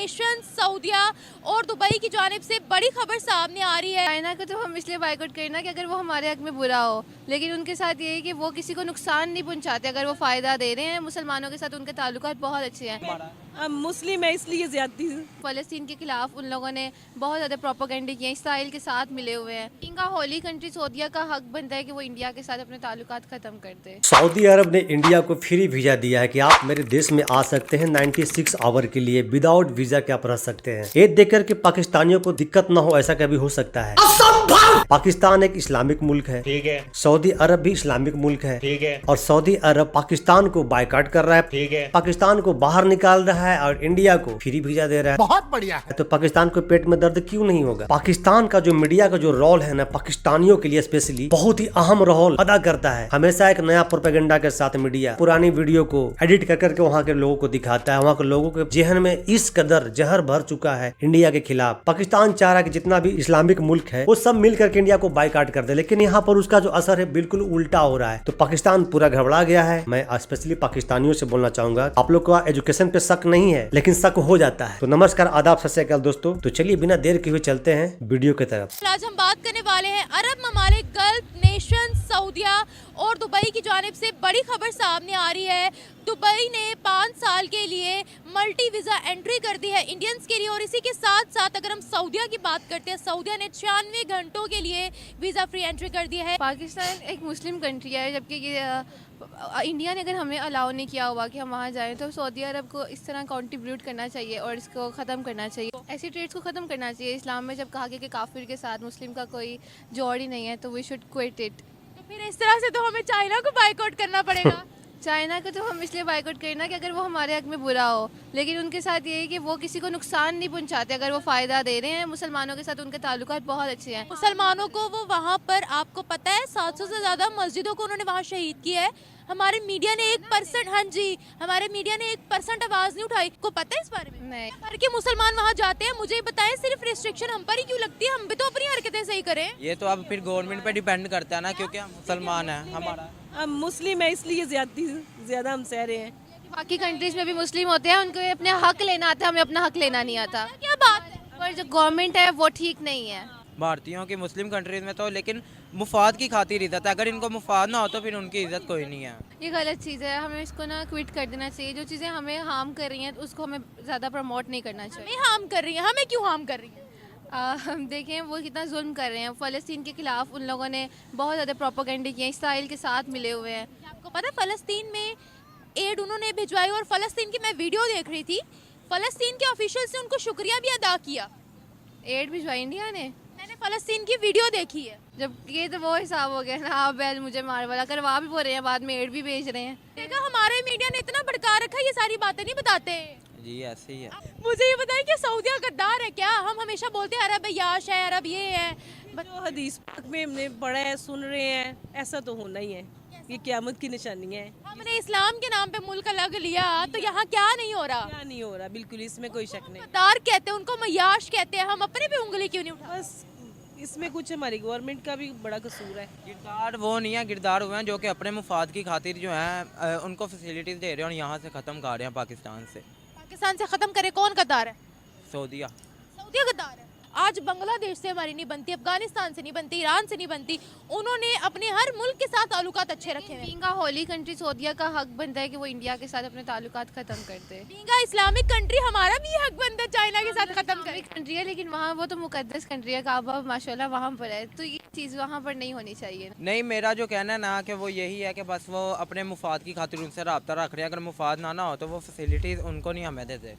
Nation सऊदिया और Dubai की जानिब से बड़ी खबर सामने आ रही है। चाइना को तो हम इसलिए बाइकआउट करना कि अगर वो हमारे हक में बुरा हो, लेकिन उनके साथ ये है कि वो किसी को नुकसान नहीं पहुंचाते। अगर वो फ़ायदा दे रहे हैं, मुसलमानों के साथ उनके ताल्लुकात बहुत अच्छे हैं। हम मुस्लिम है इसलिए ज्यादती फ़लस्तीन के खिलाफ उन लोगों ने बहुत ज़्यादा प्रोपेगेंडे किए, इसराइल के साथ मिले हुए हैं। इनका होली कंट्री सऊदीया का हक बनता है कि वो इंडिया के साथ अपने ताल्लुकात ख़त्म कर दे। सऊदी अरब ने इंडिया को फ्री वीजा दिया है कि आप मेरे देश में आ सकते हैं 96 आवर के लिए, विदाउट वीजा के आप रह सकते हैं। ये देखकर के पाकिस्तानियों को दिक्कत न हो, ऐसा कभी हो सकता है? पाकिस्तान एक इस्लामिक मुल्क है, ठीक है। सऊदी अरब भी इस्लामिक मुल्क है, ठीक है। और सऊदी अरब पाकिस्तान को बायकॉट कर रहा है, ठीक है। पाकिस्तान को बाहर निकाल रहा है और इंडिया को फ्री वीजा दे रहा है। बहुत बढ़िया है। तो पाकिस्तान को पेट में दर्द क्यों नहीं होगा? पाकिस्तान का जो मीडिया का जो रोल है ना, पाकिस्तानियों के लिए स्पेशली बहुत ही अहम रोल अदा करता है। हमेशा एक नया प्रोपेगेंडा के साथ मीडिया पुरानी वीडियो को एडिट कर करके वहाँ के लोगों को दिखाता है। वहाँ के लोगों के जहन में इस कदर जहर भर चुका है इंडिया के खिलाफ। पाकिस्तान चाह रहा है कि जितना भी इस्लामिक मुल्क है वो सब मिल करके इंडिया को बाइकआउट कर दे, लेकिन यहाँ पर उसका जो असर है बिल्कुल उल्टा हो रहा है। तो पाकिस्तान पूरा घबरा गया है। मैं स्पेशली पाकिस्तानियों से बोलना चाहूंगा, आप लोग का एजुकेशन पे शक नहीं है, लेकिन शक हो जाता है। तो नमस्कार, आदाब, सत श्री अकाल दोस्तों। तो चलिए बिना देर के हुए चलते हैं वीडियो की तरफ। आज हम बात करने वाले हैं अरब ममालिक, गल्फ नेशन सऊदिया और दुबई की जानिब से बड़ी खबर सामने आ रही है। दुबई ने 5 साल के लिए मल्टी वीज़ा एंट्री कर दी है इंडियंस के लिए। और इसी के साथ साथ अगर हम सऊदिया की बात करते हैं, सऊदिया ने 96 घंटों के लिए वीज़ा फ्री एंट्री कर दी है। पाकिस्तान एक मुस्लिम कंट्री है, जबकि इंडिया ने अगर हमें अलाउ नहीं किया हुआ कि हम वहाँ जाएं, तो सऊदी अरब को इस तरह कंट्रीब्यूट करना चाहिए और इसको ख़त्म करना चाहिए। ऐसी ट्रेड्स को ख़त्म करना चाहिए। इस्लाम में जब कहा गया कि काफिर के साथ मुस्लिम का कोई जोड़ ही नहीं है, तो वी शुड क्विट इट। तो फिर इस तरह से तो हमें चाइना को बाइकआउट करना पड़ेगा। चाइना को तो हम इसलिए बाइकआउट करना कि अगर वो हमारे हक में बुरा हो, लेकिन उनके साथ ये है कि वो किसी को नुकसान नहीं पहुंचाते। अगर वो फ़ायदा दे रहे हैं, मुसलमानों के साथ उनके ताल्लुकात बहुत अच्छे हैं। मुसलमानों को वो वहाँ पर, आपको पता है 700 से ज़्यादा मस्जिदों को उन्होंने वहाँ शहीद किया है। हमारे मीडिया ने 1%, हाँ जी, हमारे मीडिया ने 1% आवाज़ नहीं उठाई। को पता है इस बारे में? नहीं। भर के मुसलमान वहाँ जाते हैं। मुझे बताएं, सिर्फ रिस्ट्रिक्शन हम पर ही क्यों लगती है? हम भी तो अपनी हरकतें सही करें। ये तो अब फिर गवर्नमेंट पे डिपेंड करता है ना, क्योंकि हम मुसलमान हैं। हमारा हम मुस्लिम है इसलिए ज्यादा हम सह रहे हैं। बाकी कंट्रीज में भी मुस्लिम होते हैं, उनको अपने हक लेना आता है, हमें अपना हक लेना नहीं आता। क्या बात है? पर जो गवर्नमेंट है वो ठीक नहीं है। भारतीयों की मुस्लिम कंट्रीज में तो लेकिन मुफाद की खातिर इज्जत है। अगर इनको मुफाद ना हो तो फिर उनकी इज्जत कोई नहीं है। ये गलत चीज़ है, हमें इसको ना क्विट कर देना चाहिए। जो चीज़ें हमें हार्म कर रही हैं उसको हमें ज़्यादा प्रमोट नहीं करना चाहिए। हमें हार्म कर रही है, हमें क्यों हार्म कर रही है? हम देखें वो कितना जुल्म कर रहे हैं। फ़लस्तीन के खिलाफ उन लोगों ने बहुत ज़्यादा प्रोपेगेंडे किए, इसराइल के साथ मिले हुए हैं। आपको पता है फ़लस्तीन में एड उन्होंने भिजवाई, और फ़लस्तीन की मैं वीडियो देख रही थी, फ़लस्तीन के ऑफिशियल ने उनको शुक्रिया भी अदा किया। एड भिजवाई इंडिया ने? मैंने फ़लस्तीन की वीडियो देखी है। जब ये तो वो हिसाब हो गया ना, आप बैल मुझे मार वाला करवा भी बोल रहे हैं, बाद में एड भी भेज रहे हैं। देखा, हमारे मीडिया ने इतना भड़का रखा है, ये सारी बातें नहीं बताते। जी ऐसे ही है। मुझे ये बताएं कि सऊदिया गद्दार है क्या? हम हमेशा बोलते हैं अरब याश है, अरब ये है। जो हदीस पाक में हमने पढ़ा है, सुन रहे हैं, ऐसा तो होना ही है। ये क़यामत की निशानी है। हमने इस्लाम के नाम पे मुल्क अलग लिया, तो यहाँ क्या नहीं हो रहा? क्या नहीं हो रहा, बिल्कुल इसमें कोई शक नहीं। गद्दार कहते हैं उनको, मयाश कहते हैं। हम अपने पे उंगली क्यों नहीं उठा? बस इसमें कुछ हमारी गवर्नमेंट का भी बड़ा कसूर है। किरदार वो नहीं है, किरदार हुए हैं जो कि अपने मुफाद की खातिर जो है उनको फैसिलिटीज दे रहे हैं और यहाँ से ख़त्म कर रहे हैं पाकिस्तान से। पाकिस्तान से खत्म करे, कौन गद्दार है? सऊदिया। सऊदिया गद्दार है। आज बांग्लादेश से हमारी नहीं बनती, अफगानिस्तान से नहीं बनती, ईरान से नहीं बनती। उन्होंने अपने हर मुल्क के साथ ताल्लुकात अच्छे रखे हैं। इनका होली कंट्री सऊदिया का हक बनता है कि वो इंडिया के साथ अपने ताल्लुकात ख़त्म कर दे। बींगा इस्लामिक कंट्री, हमारा भी हक बनता है चाइना के साथ खत्म करे। कंट्री है, लेकिन वहाँ वो तो मुकद्दस कंट्री है, काबा माशाल्लाह वहाँ पर है, तो ये चीज़ वहाँ पर नहीं होनी चाहिए। नहीं, मेरा जो कहना है ना कि वो यही है कि बस वो अपने मुफाद की खातिर उनसे रब्ता रख रहे हैं। अगर मुफाद ना हो तो वो फैसिलिटीज़ उनको नहीं हमें देते।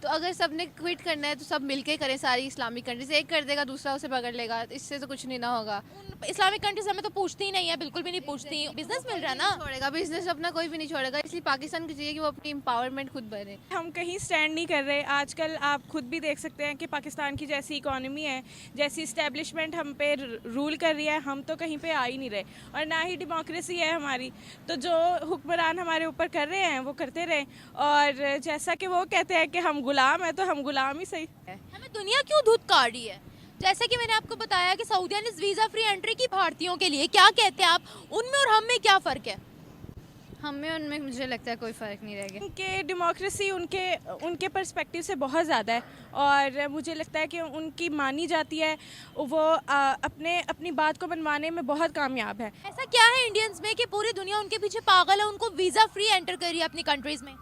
तो अगर सब ने क्विट करना है तो सब मिलके करें। सारी इस्लामिक कंट्रीज, एक कर देगा दूसरा उसे पकड़ लेगा, इससे तो कुछ नहीं ना होगा। इस्लामिक कंट्रीज हमें तो पूछती ही नहीं है, बिल्कुल भी नहीं पूछती। बिजनेस मिल रहा है ना, छोड़ेगा बिजनेस अपना कोई भी नहीं छोड़ेगा। इसलिए पाकिस्तान को चाहिए कि वो अपनी एम्पावरमेंट खुद बने। हम कहीं स्टैंड नहीं कर रहे। आजकल आप खुद भी देख सकते हैं कि पाकिस्तान की जैसी इकॉनमी है, जैसी इस्टेब्लिशमेंट हम पे रूल कर रही है, हम तो कहीं पे आ ही नहीं रहे। और ना ही डेमोक्रेसी है हमारी। तो जो हुक्मरान हमारे ऊपर कर रहे हैं वो करते रहे, और जैसा कि वो कहते हैं कि हम गुलाम हैं, तो हम गुलाम ही सही है। हमें दुनिया क्यों धूत काट रही है? जैसे कि मैंने आपको बताया कि सऊदिया ने वीज़ा फ्री एंट्री की भारतीयों के लिए, क्या कहते हैं आप, उनमें और हम में क्या फ़र्क है? हमें उनमें मुझे लगता है कोई फ़र्क नहीं रह गया। उनके डेमोक्रेसी उनके पर्सपेक्टिव से बहुत ज़्यादा है और मुझे लगता है कि उनकी मानी जाती है, वो अपनी बात को मनवाने में बहुत कामयाब है। ऐसा क्या है इंडियंस में कि पूरी दुनिया उनके पीछे पागल है, उनको वीज़ा फ्री एंटर करिए अपनी कंट्रीज़ में?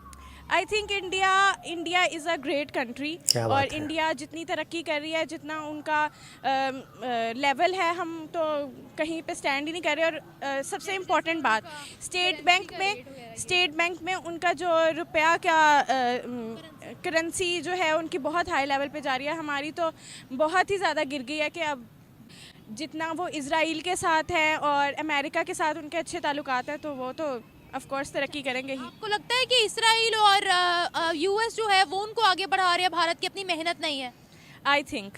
I think India is a great country क्या बात और है। इंडिया जितनी तरक्की कर रही है, जितना उनका लेवल है, हम तो कहीं पे स्टैंड ही नहीं कर रहे। और सबसे इम्पोर्टेंट बात, स्टेट बैंक में उनका जो रुपया क्या करेंसी जो है उनकी बहुत हाई लेवल पे जा रही है, हमारी तो बहुत ही ज़्यादा गिर गई है कि अब जितना वो इज़राइल के साथ है और अमेरिका के साथ उनके अच्छे ताल्लुकात हैं, तो वो तो ऑफ कोर्स तरक्की करेंगे ही। आपको लगता है कि इसराइल और यूएस जो है वो उनको आगे बढ़ा रहे हैं, भारत की अपनी मेहनत नहीं है? आई थिंक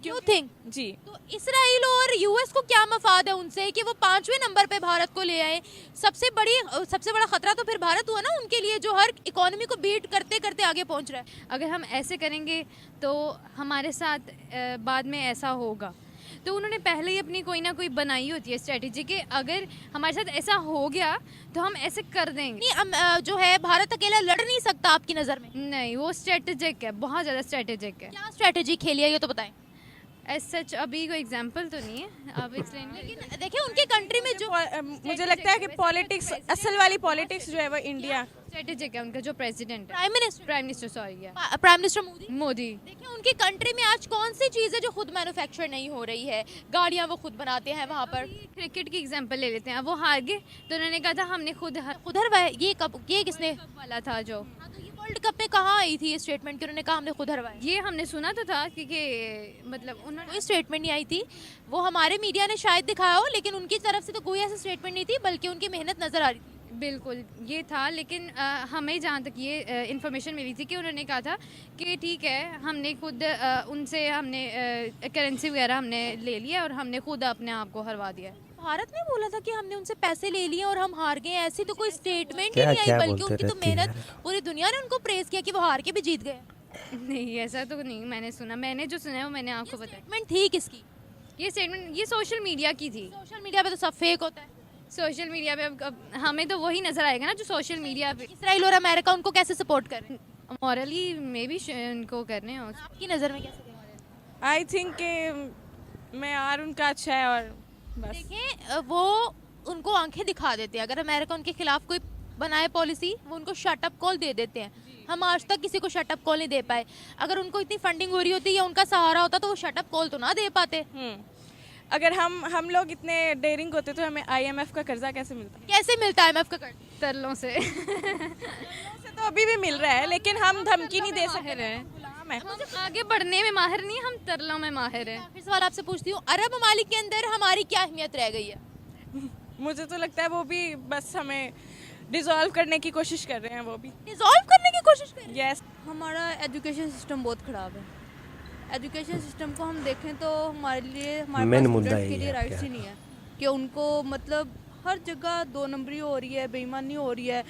क्यों थिंक? जी, तो इसराइल और यूएस को क्या मफाद है उनसे कि वो 5वें नंबर पे भारत को ले आए? सबसे बड़ा खतरा तो फिर भारत हुआ ना उनके लिए, जो हर इकोनॉमी को बीट करते करते आगे पहुंच रहा है। अगर हम ऐसे करेंगे तो हमारे साथ बाद में ऐसा होगा। तो उन्होंने पहले ही अपनी कोई ना कोई बनाई होती है स्ट्रेटेजी कि अगर हमारे साथ ऐसा हो गया तो हम ऐसे कर देंगे। नहीं, जो है भारत अकेला लड़ नहीं सकता आपकी नज़र में? नहीं, वो स्ट्रेटेजिक है, बहुत ज़्यादा स्ट्रेटेजिक है। क्या स्ट्रेटेजी खेली है ये तो बताएं। एज सच अभी कोई एग्जांपल तो नहीं है, आप एक्सप्लेन। लेकिन देखिए उनकी कंट्री में जो मुझे लगता है कि पॉलिटिक्स, असल वाली पॉलिटिक्स जो है वो इंडिया स्ट्रेटेजिक है उनका जो प्रेसिडेंट है, प्राइम मिनिस्टर सॉरी मोदी। देखिए उनकी कंट्री में आज कौन सी चीज़ है जो खुद मैन्युफैक्चर नहीं हो रही है? गाड़ियाँ वो खुद बनाते हैं वहाँ पर। क्रिकेट की एग्जांपल ले लेते हैं, अब वो हार गए तो उन्होंने कहा था हमने खुद हरवाए। ये किसने? वाला था जो हाँ, तो ये वर्ल्ड कप में कहाँ आई थी ये स्टेटमेंट कि उन्होंने कहा हमने खुद हरवाए? ये हमने सुना तो था क्योंकि मतलब उन्होंने कोई स्टेटमेंट नहीं आई थी, वो हमारे मीडिया ने शायद दिखाया हो, लेकिन उनकी तरफ से तो कोई ऐसा स्टेटमेंट नहीं थी, बल्कि उनकी मेहनत नजर आ रही थी। बिल्कुल ये था, लेकिन हमें जहाँ तक ये इन्फॉर्मेशन मिली थी कि उन्होंने कहा था कि ठीक है हमने खुद उनसे हमने करेंसी वगैरह हमने ले लिया और हमने खुद अपने आप को हरवा दिया। भारत ने बोला था कि हमने उनसे पैसे ले लिए और हम हार गए, ऐसी तो कोई स्टेटमेंट ही क्या- नहीं आई, क्या बल्कि बोलते उनकी तो रहती हैं मेहनत, पूरी दुनिया ने उनको प्रेज किया कि वो हार के भी जीत गए। नहीं, ऐसा तो नहीं मैंने सुना, मैंने जो सुना है वो मैंने आपको बताया। स्टेटमेंट थी किसकी? ये स्टेटमेंट ये सोशल मीडिया की थी। सोशल मीडिया पे तो सब फेक होता है। सोशल मीडिया पे अब हमें तो वही नज़र आएगा ना जो सोशल मीडिया पे। इसराइल और अमेरिका उनको कैसे सपोर्ट कर रहे हैं? मॉरली मे भी उनको करने हो। आपकी नज़र में कैसे? आई थिंक कि मैं उनका अच्छा है और बस। देखें, वो उनको आंखें दिखा देते हैं। अगर अमेरिका उनके खिलाफ कोई बनाए पॉलिसी, वो उनको शट अप कॉल दे देते हैं। हम आज तक किसी को शट अप कॉल नहीं दे पाए। अगर उनको इतनी फंडिंग हो रही होती या उनका सहारा होता तो वो शट अप कॉल तो ना दे पाते। अगर हम लोग इतने डेयरिंग होते तो हमें IMF का कर्जा कैसे मिलता? कैसे मिलता है IMF का कर्ज? तरलों से से तो अभी भी मिल रहा है, लेकिन हम धमकी नहीं दे सकते हैं। गुलाम है। हम आगे बढ़ने में माहिर नहीं, हम तरलों में माहिर हैं। फिर सवाल आपसे पूछती हूँ, अरब ममालिक के अंदर हमारी क्या अहमियत रह गई है? मुझे तो लगता है वो भी बस हमें डिसॉल्व करने की कोशिश कर रहे हैं, वो भी। डिसॉल्व करने की कोशिश कर रहे हैं? यस। हमारा एजुकेशन सिस्टम बहुत ख़राब है। एजुकेशन सिस्टम को हम देखें तो हमारे लिए, हमारे Main पास मुद्दा स्टूडेंट्स यही के लिए है राइट्स क्या? ही नहीं है कि उनको मतलब हर जगह 2 नंबरी हो रही है, बेईमानी हो रही है।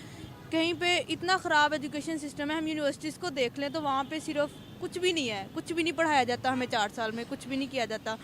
कहीं पे इतना ख़राब एजुकेशन सिस्टम है, हम यूनिवर्सिटीज़ को देख लें तो वहाँ पे सिर्फ कुछ भी नहीं है, कुछ भी नहीं पढ़ाया जाता हमें 4 साल में, कुछ भी नहीं किया जाता,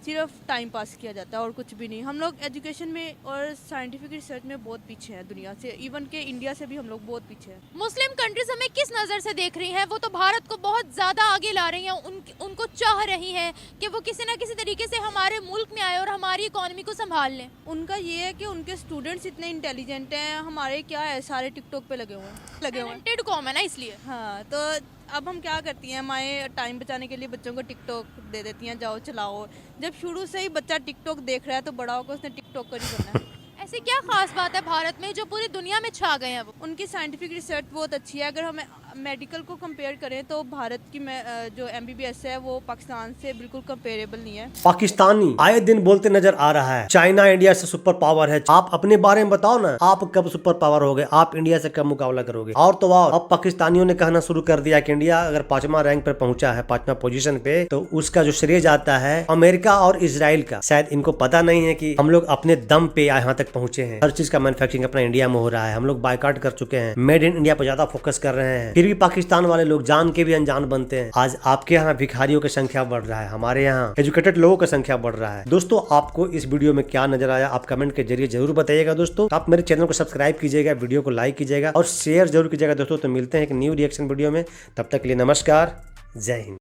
सिर्फ टाइम पास किया जाता है और कुछ भी नहीं। हम लोग एजुकेशन में और साइंटिफिक रिसर्च में बहुत पीछे हैं दुनिया से, इवन के इंडिया से भी हम लोग बहुत पीछे हैं। मुस्लिम कंट्रीज हमें किस नज़र से देख रही हैं? वो तो भारत को बहुत ज़्यादा आगे ला रही हैं, उनको चाह रही हैं कि वो किसी ना किसी तरीके से हमारे मुल्क में आए और हमारी इकोनॉमी को संभाल लें। उनका ये है कि उनके स्टूडेंट्स इतने इंटेलिजेंट हैं, हमारे क्या है सारे टिकटॉक पे लगे हुए हैं। टैलेंटेड कौम है ना, इसलिए। हाँ, तो अब हम क्या करती हैं, हमारे टाइम बचाने के लिए बच्चों को टिकटॉक दे देती हैं, जाओ चलाओ। जब शुरू से ही बच्चा टिकटॉक देख रहा है तो बड़ा होकर उसने टिकटॉक कर ही करना है। ऐसी क्या खास बात है भारत में जो पूरी दुनिया में छा गए हैं वो? उनकी साइंटिफिक रिसर्च बहुत अच्छी है। अगर हम मेडिकल को कंपेयर करें तो भारत की जो MBBS है वो पाकिस्तान से बिल्कुल कंपेरेबल नहीं है। पाकिस्तानी आए दिन बोलते नजर आ रहा है चाइना इंडिया से सुपर पावर है। आप अपने बारे में बताओ ना, आप कब सुपर पावर हो गए? आप इंडिया से कब मुकाबला करोगे? और तो और अब पाकिस्तानियों ने कहना शुरू कर दिया कि इंडिया अगर 5वां रैंक पर पहुंचा है, 5वां पोजीशन पे, तो उसका जो श्रेय जाता है अमेरिका और इजराइल का। शायद इनको पता नहीं है कि हम लोग अपने दम पे यहाँ तक पहुंचे हैं। हर चीज का मैन्युफैक्चरिंग अपना इंडिया में हो रहा है। हम लोग बायकॉट कर चुके हैं, मेड इन इंडिया पर ज्यादा फोकस कर रहे हैं। फिर फिर भी पाकिस्तान वाले लोग जान के भी अनजान बनते हैं। आज आपके यहाँ भिखारियों की संख्या बढ़ रहा है, हमारे यहाँ एजुकेटेड लोगों की संख्या बढ़ रहा है। दोस्तों आपको इस वीडियो में क्या नजर आया आप कमेंट के जरिए जरूर बताइएगा। दोस्तों आप मेरे चैनल को सब्सक्राइब कीजिएगा, वीडियो को लाइक कीजिएगा और शेयर जरूर कीजिएगा। दोस्तों तो मिलते हैं एक न्यू रिएक्शन वीडियो में, तब तक के लिए नमस्कार, जय हिंद।